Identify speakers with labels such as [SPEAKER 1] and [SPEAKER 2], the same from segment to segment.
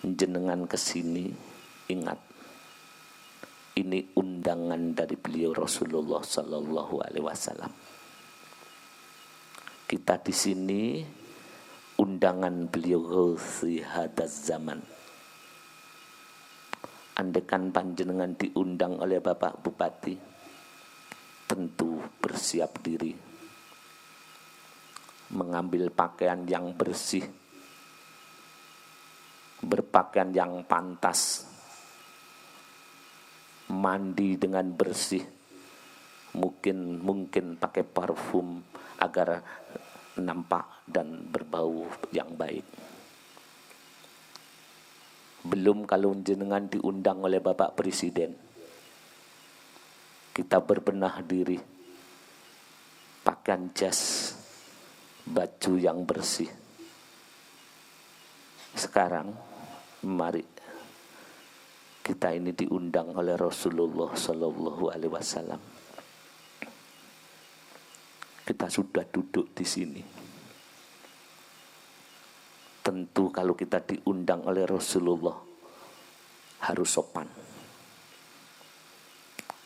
[SPEAKER 1] jenengan kesini, ingat, ini undangan dari beliau Rasulullah Sallallahu Alaihi Wasallam. Kita di sini undangan beliau Ghausi hadaz zaman. Andekan panjenengan diundang oleh Bapak Bupati, tentu bersiap diri, mengambil pakaian yang bersih, berpakaian yang pantas, mandi dengan bersih, mungkin pakai parfum agar nampak dan berbau yang baik. Belum kalau jenengan diundang oleh Bapak Presiden, kita berbenah diri, pakaian jas, baju yang bersih. Sekarang mari kita ini diundang oleh Rasulullah Sallallahu Alaihi Wasallam. Kita sudah duduk di sini. Tentu kalau kita diundang oleh Rasulullah harus sopan.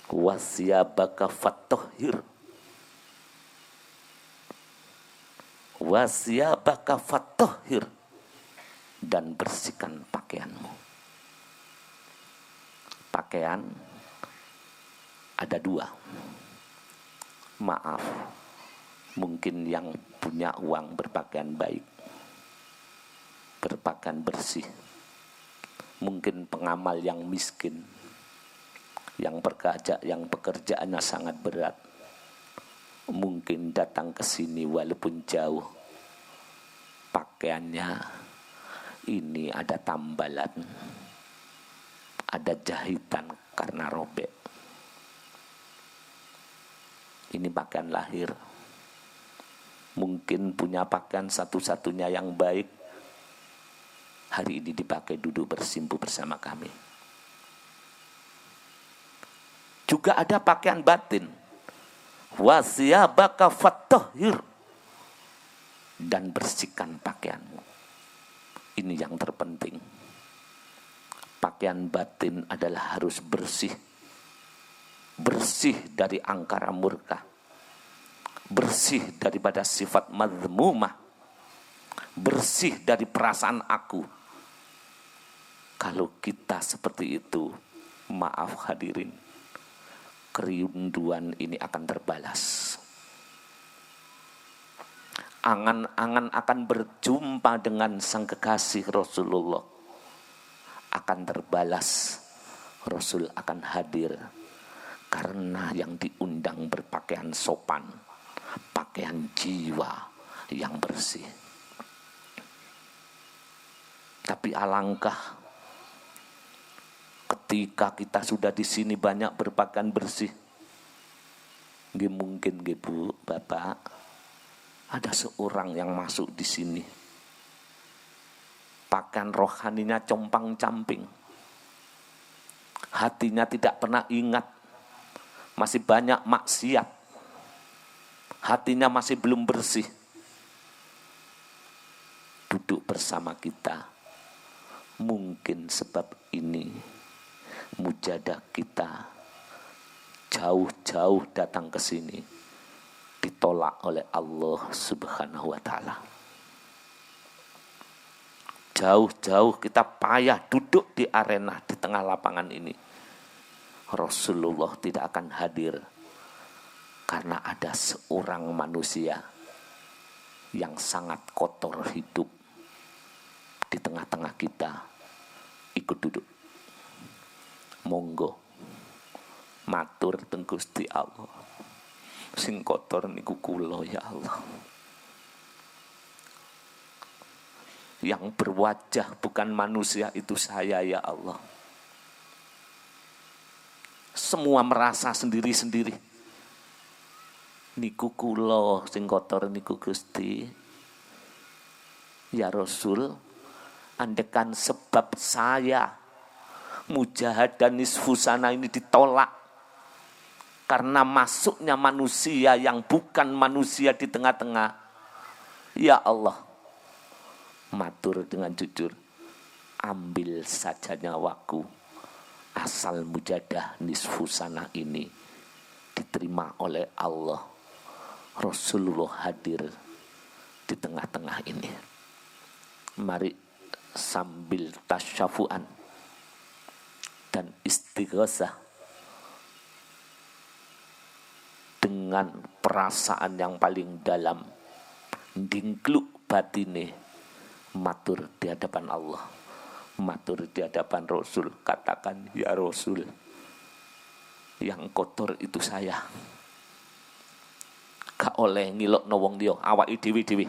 [SPEAKER 1] Wasiyabaka fattahhir. Wasiyabaka fattahhir. Dan bersihkan pakaianmu. Pakaian ada dua. Maaf, mungkin yang punya uang berpakaian baik, berpakaian bersih. Mungkin pengamal yang miskin, yang pekerjaannya sangat berat, mungkin datang ke sini walaupun jauh, pakaiannya ini ada tambalan, ada jahitan karena robek. Ini pakaian lahir. Mungkin punya pakaian satu-satunya yang baik, hari ini dipakai duduk bersimpu bersama kami. Juga ada pakaian batin. Wasiyabaka fattahhir. Dan bersihkan pakaianmu. Ini yang terpenting. Pakaian batin adalah harus bersih. Bersih dari angkara murka. Bersih daripada sifat madzmumah. Bersih dari perasaan aku. Kalau kita seperti itu, maaf hadirin, kerinduan ini akan terbalas. Angan-angan akan berjumpa dengan sang kekasih Rasulullah akan terbalas. Rasul akan hadir karena yang diundang berpakaian sopan, pakaian jiwa yang bersih. Tapi alangkah ketika kita sudah di sini banyak berpakaian bersih. Nggih mungkin nggih Bu, Bapak, ada seorang yang masuk di sini. Pakaian rohaninya compang-camping. Hatinya tidak pernah ingat. Masih banyak maksiat. Hatinya masih belum bersih. Duduk bersama kita. Mungkin sebab ini mujadah kita jauh-jauh datang ke sini ditolak oleh Allah Subhanahu wa taala. Jauh-jauh kita payah duduk di arena di tengah lapangan ini. Rasulullah tidak akan hadir karena ada seorang manusia yang sangat kotor hidup di tengah-tengah kita. Ikut duduk. Monggo matur teng Gusti Allah. Sing kotor niku kula ya Allah. Yang berwajah bukan manusia itu saya ya Allah. Semua merasa sendiri-sendiri. Niku kula sing kotor niku Gusti. Ya Rasul, andekan sebab saya mujahadah nisfu sana ini ditolak karena masuknya manusia yang bukan manusia di tengah-tengah. Ya Allah, matur dengan jujur, ambil saja nyawaku, asal mujadah nisfu sana ini diterima oleh Allah. Rasulullah hadir di tengah-tengah ini. Mari sambil tasyafuan dan istighosah dengan perasaan yang paling dalam, dingkluk batine, matur di hadapan Allah, matur di hadapan Rasul. Katakan, ya Rasul, yang kotor itu saya, gak oleh ngilokno wong liya, awake dhewe-dhewe.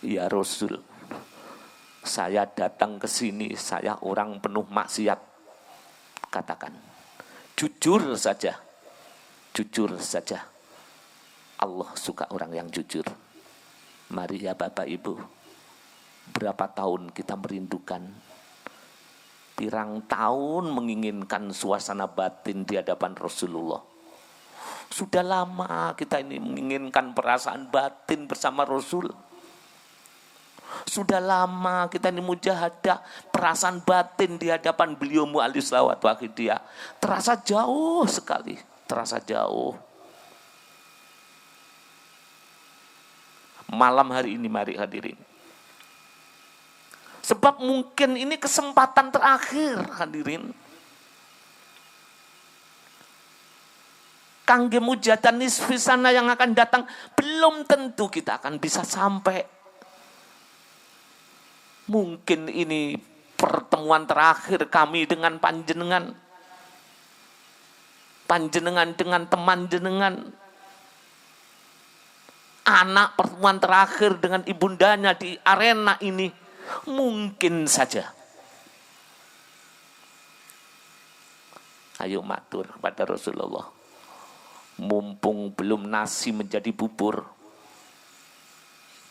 [SPEAKER 1] Ya Rasul, saya datang ke sini, saya orang penuh maksiat. Katakan, jujur saja, jujur saja. Allah suka orang yang jujur. Mari ya Bapak Ibu, berapa tahun kita merindukan, pirang tahun menginginkan suasana batin di hadapan Rasulullah. Sudah lama kita ini menginginkan perasaan batin bersama Rasul. Sudah lama kita ini mujahadah perasaan batin di hadapan beliau mu'alif salawat wa khidiyah. Terasa jauh sekali, terasa jauh. Malam hari ini mari hadirin. Sebab mungkin ini kesempatan terakhir hadirin. Kangge mujahadah nisfi sana yang akan datang, belum tentu kita akan bisa sampai. Mungkin ini pertemuan terakhir kami dengan panjenengan. Panjenengan dengan teman jenengan. Anak pertemuan terakhir dengan ibundanya di arena ini. Mungkin saja. Ayo matur kepada Rasulullah. Mumpung belum nasi menjadi bubur.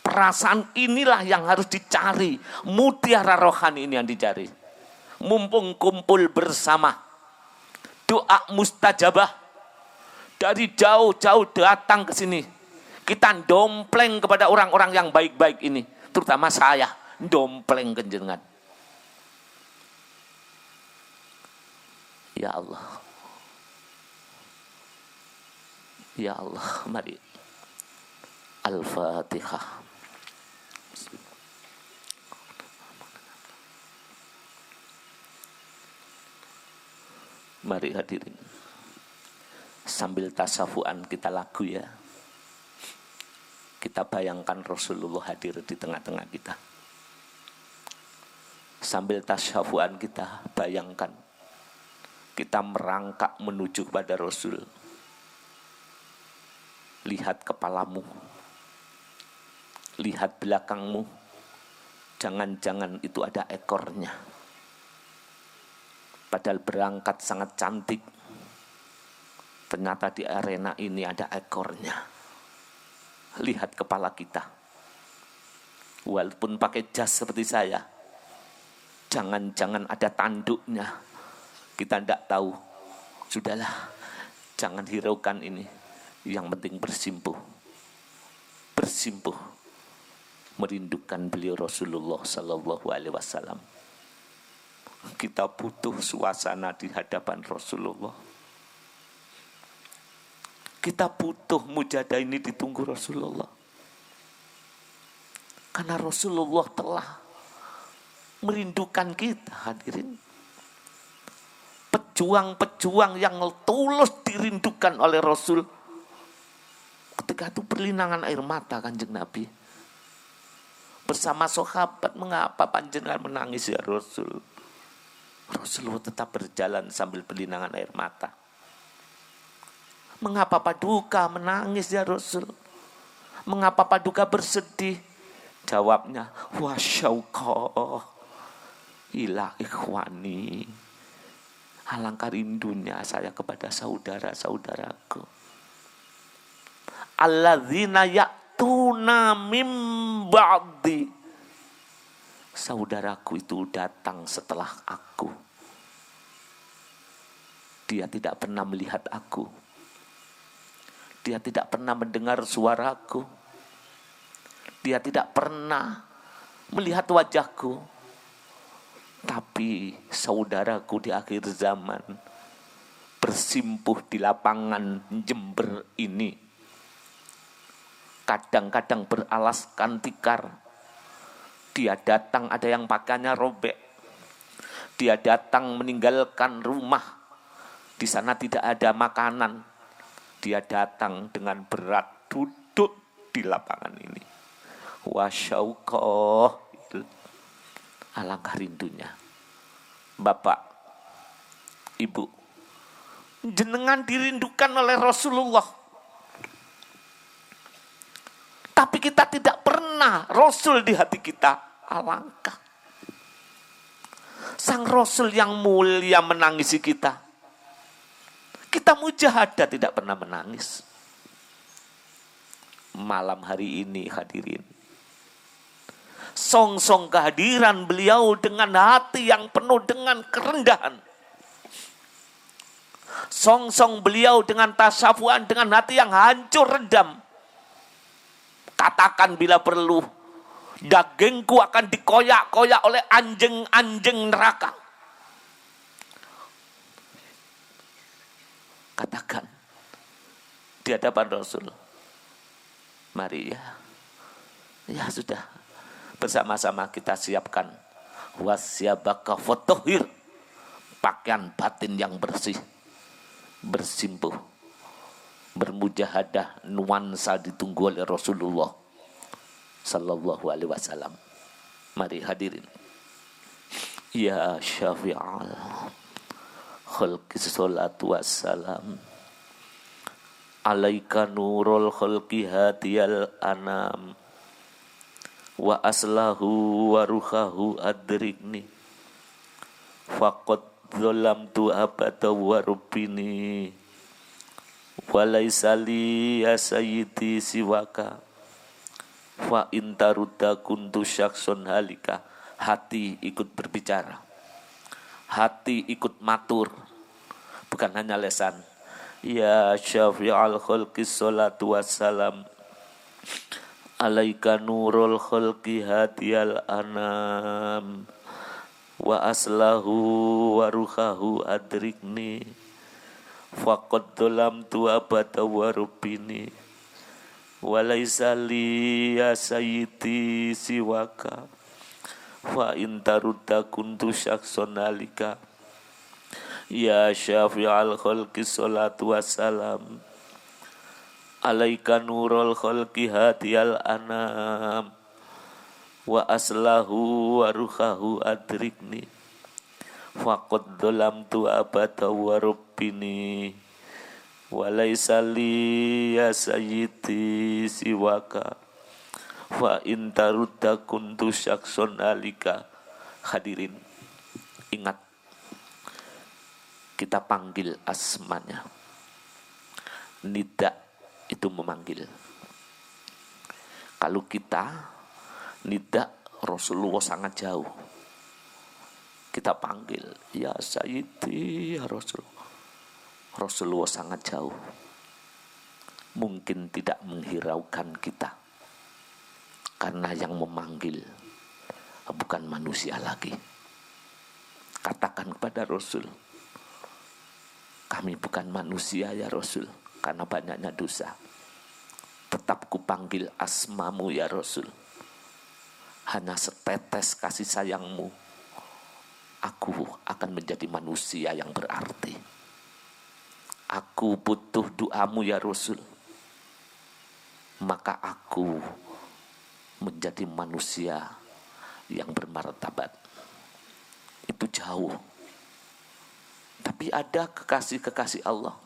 [SPEAKER 1] Perasaan inilah yang harus dicari. Mutiara rohani ini yang dicari. Mumpung kumpul bersama. Doa mustajabah. Dari jauh-jauh datang ke sini. Kita dompleng kepada orang-orang yang baik-baik ini. Terutama saya. Dompleng ke jenengan. Ya Allah. Ya Allah. Mari. Al-Fatihah. Mari hadirin. Sambil tasafuan kita lagu ya. Kita bayangkan Rasulullah hadir di tengah-tengah kita. Sambil tasyafuan kita bayangkan. Kita merangkak menuju kepada Rasul. Lihat kepalamu. Lihat belakangmu. Jangan-jangan itu ada ekornya. Padahal berangkat sangat cantik. Ternyata di arena ini ada ekornya. Lihat kepala kita. Walaupun pakai jas seperti saya. Jangan-jangan ada tanduknya. Kita tidak tahu. Sudahlah. Jangan hiraukan ini. Yang penting bersimpuh. Bersimpuh. Merindukan beliau Rasulullah Sallallahu Alaihi Wasallam. Kita butuh suasana di hadapan Rasulullah. Kita butuh mujahadah ini ditunggu Rasulullah. Karena Rasulullah telah merindukan kita hadirin. Pejuang-pejuang yang tulus dirindukan oleh Rasul. Ketika itu berlinangan air mata Kanjeng Nabi. Bersama sahabat, mengapa panjenengan menangis ya Rasul? Rasulullah tetap berjalan sambil berlinangan air mata. Mengapa Paduka menangis ya Rasul? Mengapa Paduka bersedih? Jawabnya, wa syauqah ila ikhwani. Alangkah rindunya saya kepada saudara-saudaraku. Alladzina ya'tuna mim ba'di. Saudaraku itu datang setelah aku. Dia tidak pernah melihat aku. Dia tidak pernah mendengar suaraku. Dia tidak pernah melihat wajahku. Tapi saudaraku di akhir zaman, bersimpuh di lapangan Jember ini, kadang-kadang beralaskan tikar. Dia datang ada yang pakaiannya robek. Dia datang meninggalkan rumah. Di sana tidak ada makanan. Dia datang dengan berat duduk di lapangan ini. Wasyauqah. Alangkah rindunya. Bapak, Ibu, jenengan dirindukan oleh Rasulullah. Tapi kita tidak pernah Rasul di hati kita. Alangkah. Sang Rasul yang mulia menangisi kita. Kita mujahadah tidak pernah menangis. Malam hari ini hadirin, song-song kehadiran beliau dengan hati yang penuh dengan kerendahan. Song-song beliau dengan tasawuan, dengan hati yang hancur redam. Katakan bila perlu, dagingku akan dikoyak-koyak oleh anjing-anjing neraka. Katakan di hadapan Rasul. Mari ya. Ya sudah. Bersama-sama kita siapkan wasyabaka fotohir, pakaian batin yang bersih, bersimpuh, bermujahadah, nuansa ditunggu oleh Rasulullah sallallahu alaihi wasallam. Mari hadirin. Ya syafi'al khalqi salatu wassalam alaika nurul khalqi hadiyal anam wa aslahu wa ruhahu adrikni faqad zalamtu abada wa rubbini wa laisa li ya sayyidi siwaka fa intarudda kuntu syaksun halika. Hati ikut berbicara, hati ikut matur, bukan hanya lesan. Ya syafi'al khalqi salatu wassalam alaika nurul khalqi hadiyal anam wa aslahu wa ruhahu adrikni faqad dhalamtu abada wa rubbini wa laisa li ya sayyidi siwaka fa intarudda kuntu syaksun alika. Ya syafi'al khalqi salatu wassalam alaika nurul khalqi hadiyal anam wa aslahu wa ruhahu adrikni faqad dhalamtu abada wa rubbini wa laisa li ya sayyidi siwaka wa intarudda kuntu syaksun alika. Hadirin, ingat, kita panggil asmanya. Nida itu memanggil. Kalau kita nida, Rasulullah sangat jauh. Kita panggil, ya Sayyidi, ya Rasul. Rasulullah sangat jauh. Mungkin tidak menghiraukan kita. Karena yang memanggil bukan manusia lagi. Katakan kepada Rasul, kami bukan manusia ya Rasul, karena banyaknya dosa. Tetap kupanggil asmamu ya Rasul. Hanya setetes kasih sayangmu, aku akan menjadi manusia yang berarti. Aku butuh doamu ya Rasul. Maka aku menjadi manusia yang bermartabat. Itu jauh. Tapi ada kekasih-kekasih Allah.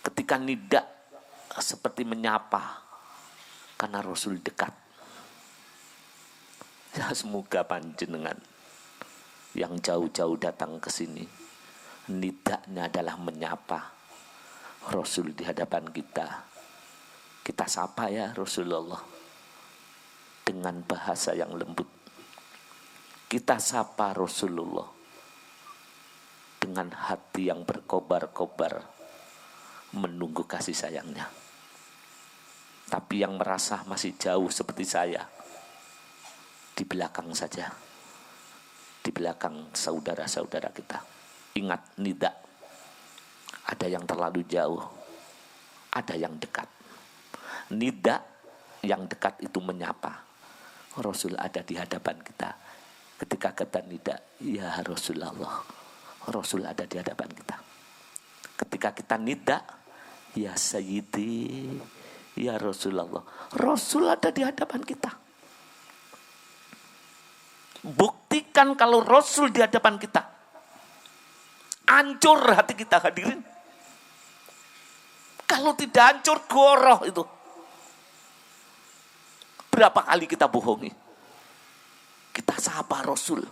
[SPEAKER 1] Ketika nida seperti menyapa, karena Rasul dekat. Ya semoga panjenengan yang jauh-jauh datang ke sini, nidanya adalah menyapa Rasul di hadapan kita. Kita sapa ya Rasulullah dengan bahasa yang lembut. Kita sapa Rasulullah dengan hati yang berkobar-kobar menunggu kasih sayangnya. Tapi yang merasa masih jauh seperti saya, di belakang saja. belakang saudara-saudara kita. Ingat, nida. Ada yang terlalu jauh, ada yang dekat. Nida yang dekat itu menyapa. Rasul ada di hadapan kita. Ketika kata nida, ya Rasulullah, Rasul ada di hadapan kita. Ketika kita nida, ya Sayyidi, ya Rasulullah, Rasul ada di hadapan kita. Buktikan kalau Rasul di hadapan kita. Hancur hati kita, hadirin. Kalau tidak hancur, goroh itu. Berapa kali kita bohongi? Kita sapa Rasul.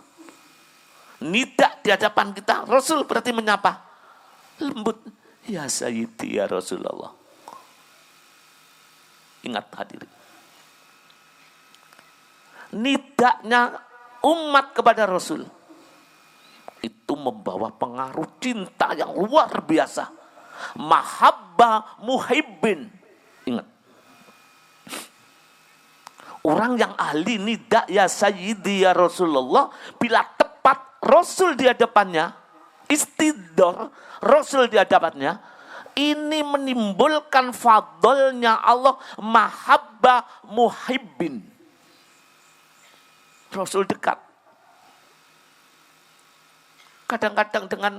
[SPEAKER 1] Nida di hadapan kita, Rasul berarti menyapa. Lembut, ya Sayyidi, ya Rasulullah. Ingat hadirin. Nidanya umat kepada Rasul itu membawa pengaruh cinta yang luar biasa. Mahabbah muhibbin. Ingat. Orang yang ahli nida ya Sayyidi ya Rasulullah, bila tepat Rasul di hadapannya, istidor Rasul di hadapannya, ini menimbulkan fadlnya Allah, mahabbah muhibbin. Rasul dekat. Kadang-kadang dengan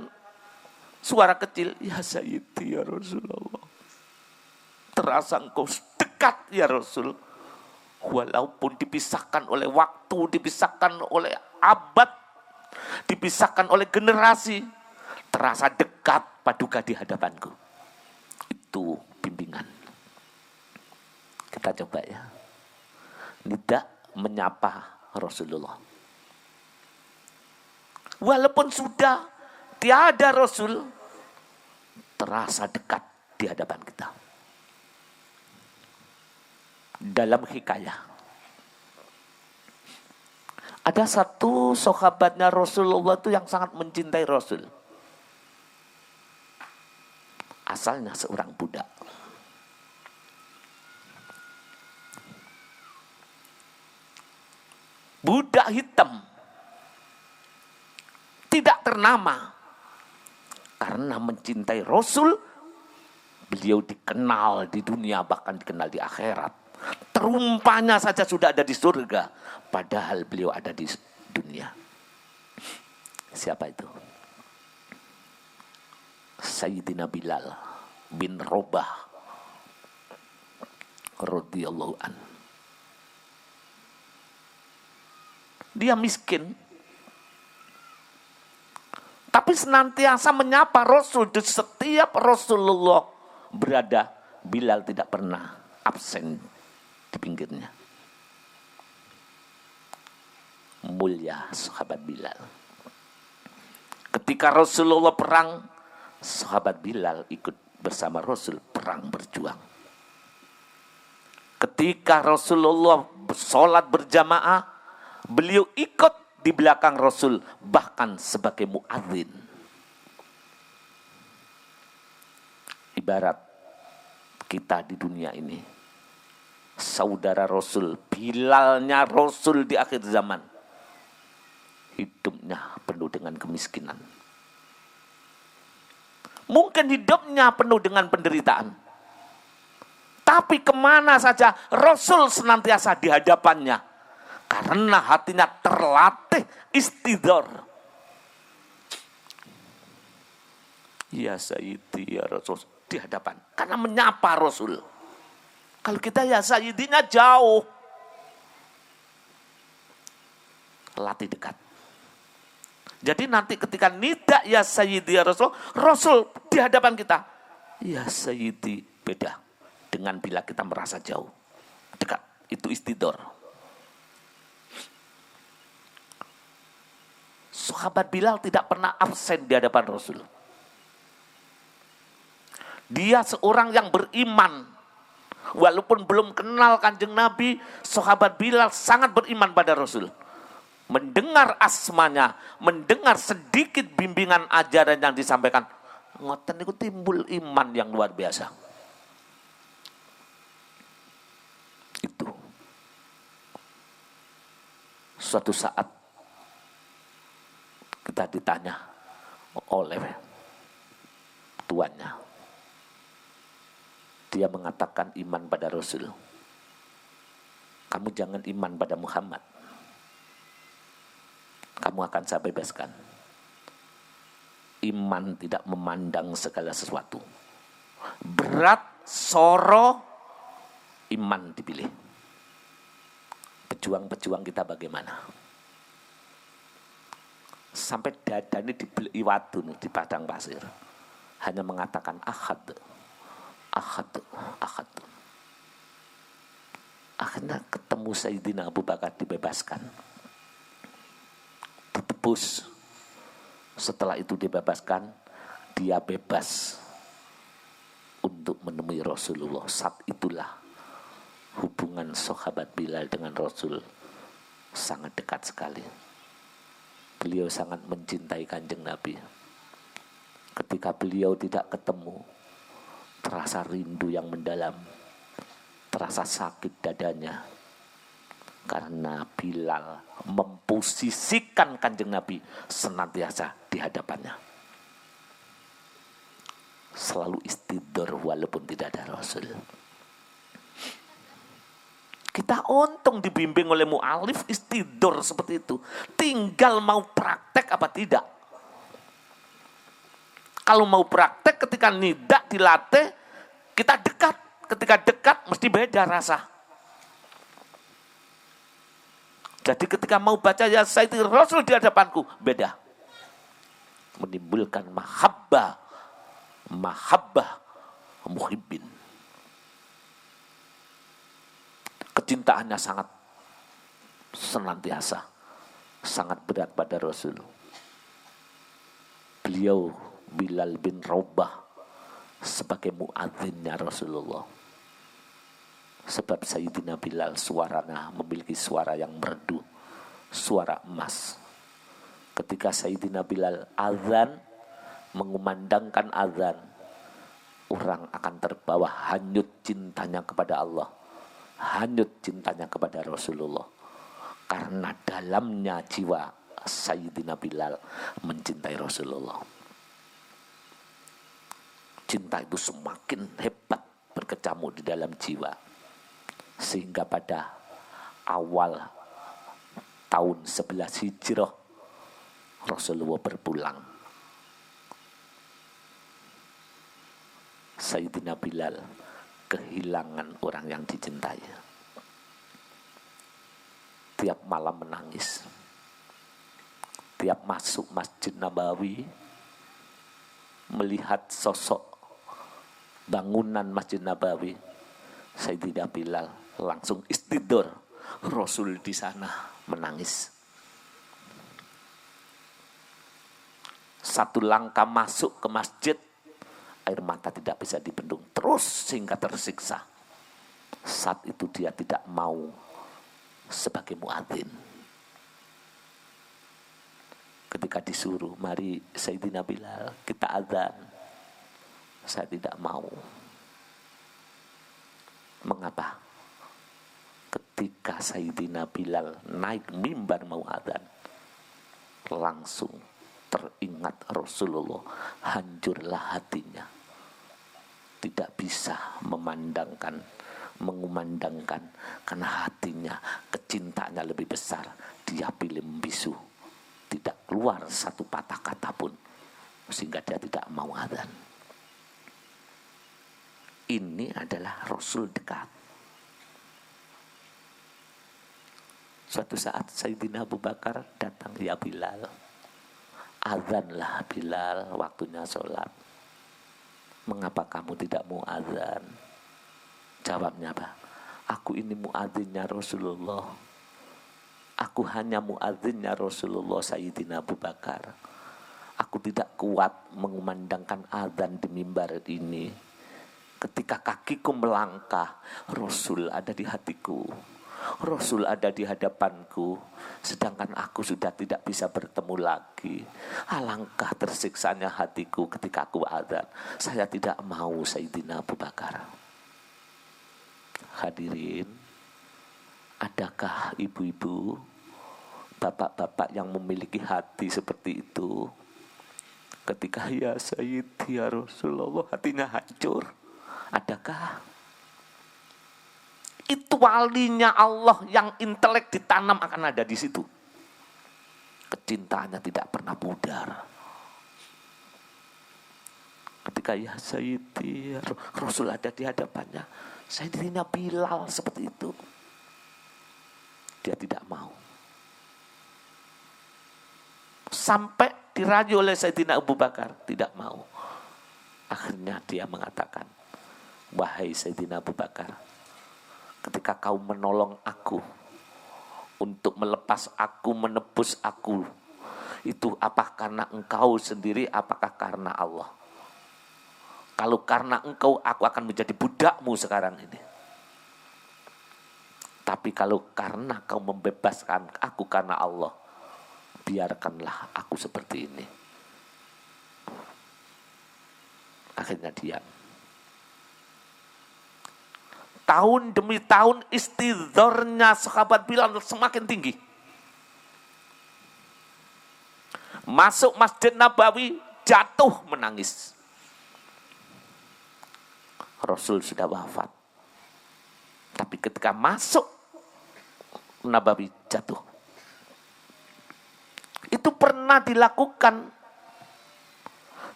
[SPEAKER 1] suara kecil, ya Sayyidi ya Rasulullah. Terasa engkau dekat ya Rasul. Walaupun dipisahkan oleh waktu, dipisahkan oleh abad, dipisahkan oleh generasi, terasa dekat paduka di hadapanku. Itu bimbingan. Kita coba ya. Nida menyapa Rasulullah. Walaupun sudah tiada Rasul, terasa dekat di hadapan kita. Dalam hikayah, ada satu sahabatnya Rasulullah itu yang sangat mencintai Rasul. Asalnya seorang budak. Budak hitam. Tidak ternama. Karena mencintai Rasul, beliau dikenal di dunia, bahkan dikenal di akhirat. Terumpanya saja sudah ada di surga, padahal beliau ada di dunia. Siapa itu? Sayyidina Bilal bin Rabah radhiyallahu an. Dia miskin, tapi senantiasa menyapa Rasul. Di setiap Rasulullah berada, Bilal tidak pernah absen di pinggirnya. Mulia sahabat Bilal. Ketika Rasulullah perang, sahabat Bilal ikut bersama Rasul perang berjuang. Ketika Rasulullah sholat berjamaah, beliau ikut di belakang Rasul, bahkan sebagai muadzin. Ibarat kita di dunia ini, saudara Rasul, Bilalnya Rasul di akhir zaman, hidupnya penuh dengan kemiskinan. Mungkin hidupnya penuh dengan penderitaan. Tapi kemana saja Rasul senantiasa di hadapannya. Karena hatinya terlatih istidor. Ya Sayyidi ya Rasul, di hadapan. Karena menyapa Rasul. Kalau kita ya Sayyidinya jauh. Latih dekat. Jadi nanti ketika nida ya Sayyidi ya Rasul, Rasul di hadapan kita. Ya Sayyidi, beda dengan bila kita merasa jauh. Dekat, itu istidor. Sahabat Bilal tidak pernah absen di hadapan Rasul. Dia seorang yang beriman. Walaupun belum kenal Kanjeng Nabi, sahabat Bilal sangat beriman pada Rasul. Mendengar asmanya, mendengar sedikit bimbingan ajaran yang disampaikan, ngoten itu timbul iman yang luar biasa. Itu. Suatu saat Kita ditanya oleh tuannya. Dia mengatakan iman pada Rasul. Kamu jangan iman pada Muhammad. Kamu akan saya bebaskan. Iman tidak memandang segala sesuatu. Berat, soro, iman dipilih. Pejuang-pejuang kita bagaimana? Sampai dada ini dibeli wadun di padang pasir. Hanya mengatakan ahad. Ahad, ahad. Akhirnya ketemu Sayyidina Abu Bakar dibebaskan. Ditebus. Setelah itu dibebaskan, dia bebas untuk menemui Rasulullah. Saat itulah hubungan sahabat Bilal dengan Rasul sangat dekat sekali. Beliau sangat mencintai Kanjeng Nabi. Ketika beliau tidak ketemu, terasa rindu yang mendalam, terasa sakit dadanya. Karena Bilal memposisikan Kanjeng Nabi senantiasa di hadapannya. Selalu istidur walaupun tidak ada Rasul. Kita untung dibimbing oleh mu'alif istidur seperti itu. Tinggal mau praktek apa tidak. Kalau mau praktek ketika nidak dilatih, kita dekat. Ketika dekat mesti beda rasa. Jadi ketika mau baca ya Sayyidina Rasul di hadapanku, beda. Menimbulkan mahabbah muhibbin. Kecintaannya sangat senantiasa, sangat berat pada Rasul. Beliau Bilal bin Rabah sebagai muadzinnya Rasulullah. Sebab Sayyidina Bilal suaranya memiliki suara yang merdu, suara emas. Ketika Sayyidina Bilal azan, mengumandangkan azan, orang akan terbawa hanyut cintanya kepada Allah, hanyut cintanya kepada Rasulullah. Karena dalamnya jiwa Sayyidina Bilal mencintai Rasulullah. Cinta itu semakin hebat berkecamuk di dalam jiwa. Sehingga pada awal tahun 11 Hijrah Rasulullah berpulang. Sayyidina Bilal kehilangan orang yang dicintai. Tiap malam menangis. Tiap masuk Masjid Nabawi, melihat sosok bangunan Masjid Nabawi, Sayyidina Bilal langsung istidur. Rasul di sana menangis. Satu langkah masuk ke masjid, air mata tidak bisa dibendung, terus sehingga tersiksa. Saat itu dia tidak mau sebagai muadzin. Ketika disuruh, mari Sayyidina Bilal kita azan, saya tidak mau. Mengapa? Ketika Sayyidina Bilal naik mimbar mau adzan, langsung teringat Rasulullah, hancurlah hatinya. Tidak bisa mengumandangkan, karena hatinya, kecintaannya lebih besar. Dia pilih membisu, tidak keluar satu patah kata pun, sehingga dia tidak mau adzan. Ini adalah Rasul dekat. Suatu saat Sayyidina Abu Bakar datang, ya Bilal, azanlah Bilal, waktunya sholat. Mengapa kamu tidak mau azan? Jawabnya apa? Aku ini muadzinnya Rasulullah. Aku hanya muadzinnya Rasulullah Sayyidina Abu Bakar. Aku tidak kuat mengumandangkan azan di mimbar ini. Ketika kakiku melangkah, Rasul ada di hatiku. Rasul ada di hadapanku. Sedangkan aku sudah tidak bisa bertemu lagi. Alangkah tersiksanya hatiku ketika aku azan. Saya tidak mau Sayyidina Abu Bakar. Hadirin, adakah ibu-ibu bapak-bapak yang memiliki hati seperti itu, ketika ya Sayyidi ya Rasulullah hatinya hancur, adakah? Itu walinya Allah yang intelek ditanam akan ada di situ. Kecintaannya tidak pernah pudar. Ketika ya Sayyidi Rasul ada di hadapannya, Sayyidina Bilal seperti itu. Dia tidak mau. Sampai dirayu oleh Sayyidina Abu Bakar, tidak mau. Akhirnya dia mengatakan, wahai Sayyidina Abu Bakar, ketika kau menolong aku untuk melepas aku, menebus aku, itu apa karena engkau sendiri, apakah karena Allah? Kalau karena engkau, aku akan menjadi budakmu sekarang ini. Tapi kalau karena kau membebaskan aku karena Allah, biarkanlah aku seperti ini. Akhirnya diam. Tahun demi tahun istidharnya sahabat Bilal semakin tinggi. Masuk Masjid Nabawi, jatuh menangis. Rasul sudah wafat. Tapi ketika masuk Nabawi, jatuh. Itu pernah dilakukan.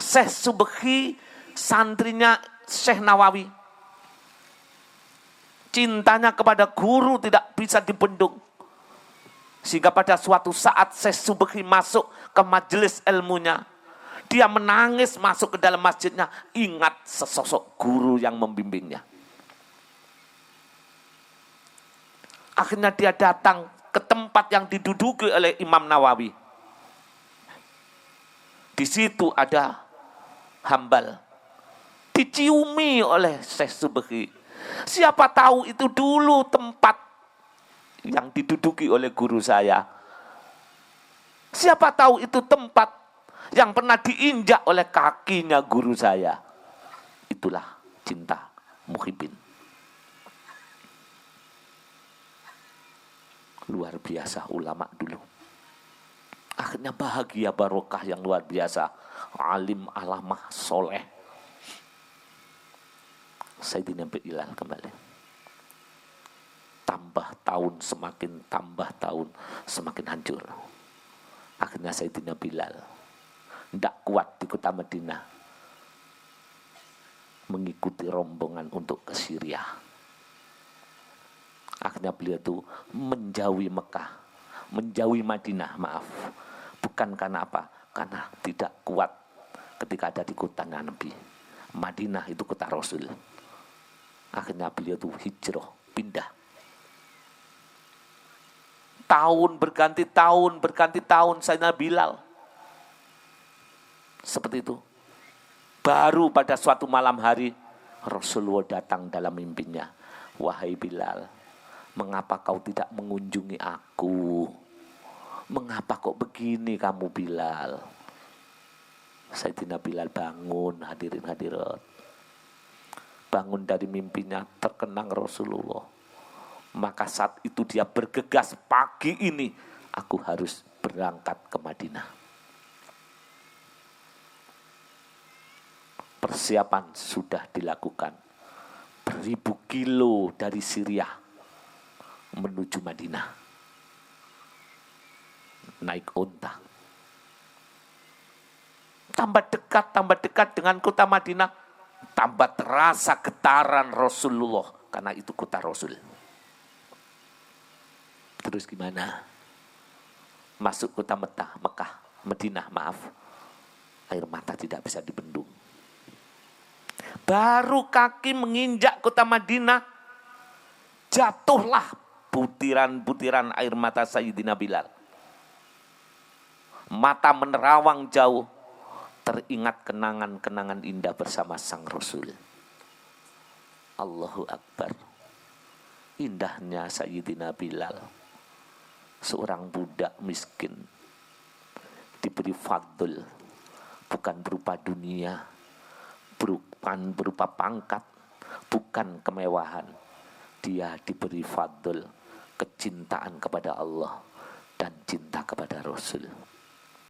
[SPEAKER 1] Syekh Subhi, santrinya Syekh Nawawi, cintanya kepada guru tidak bisa dibendung. Sehingga pada suatu saat Syekh Subhi masuk ke majelis ilmunya. Dia menangis masuk ke dalam masjidnya. Ingat sesosok guru yang membimbingnya. Akhirnya dia datang ke tempat yang diduduki oleh Imam Nawawi. Di situ ada Hambal. Diciumi oleh Syekh Subhi. Siapa tahu itu dulu tempat yang diduduki oleh guru saya. Siapa tahu itu tempat yang pernah diinjak oleh kakinya guru saya. Itulah cinta muhibbin. Luar biasa ulama dulu. Akhirnya bahagia, barokah yang luar biasa. Alim, alamah, soleh. Sayyidina Bilal kembali. Tambah tahun, semakin hancur. Akhirnya Sayyidina Bilal tidak kuat di kota Madinah, mengikuti rombongan untuk ke Syria. Akhirnya beliau itu menjauhi Mekah, menjauhi Madinah, bukan karena apa? Karena tidak kuat ketika ada di kotanya Nabi. Madinah itu kota Rasul. Akhirnya beliau itu hijrah, pindah. Tahun berganti tahun Sayyidina Bilal seperti itu. Baru pada suatu malam hari Rasulullah datang dalam mimpinya. Wahai Bilal, mengapa kau tidak mengunjungi aku? Mengapa kok begini kamu Bilal? Sayyidina Bilal bangun, hadirin hadirat. Bangun dari mimpinya, terkenang Rasulullah. Maka saat itu dia bergegas, pagi ini aku harus berangkat ke Madinah. Persiapan sudah dilakukan. Beribu kilo dari Syria menuju Madinah. Naik unta. Tambah dekat dengan kota Madinah, tambah terasa getaran Rasulullah, karena itu kota Rasul. Terus gimana? Masuk kota Mekah, Madinah, air mata tidak bisa dibendung. Baru kaki menginjak kota Madinah, jatuhlah butiran-butiran air mata Sayyidina Bilal. Mata menerawang jauh, teringat kenangan-kenangan indah bersama sang Rasul. Allahu Akbar. Indahnya Sayyidina Bilal. Seorang budak miskin diberi fadl, bukan berupa dunia, bukan berupa pangkat, bukan kemewahan. Dia diberi fadl, kecintaan kepada Allah, dan cinta kepada Rasul.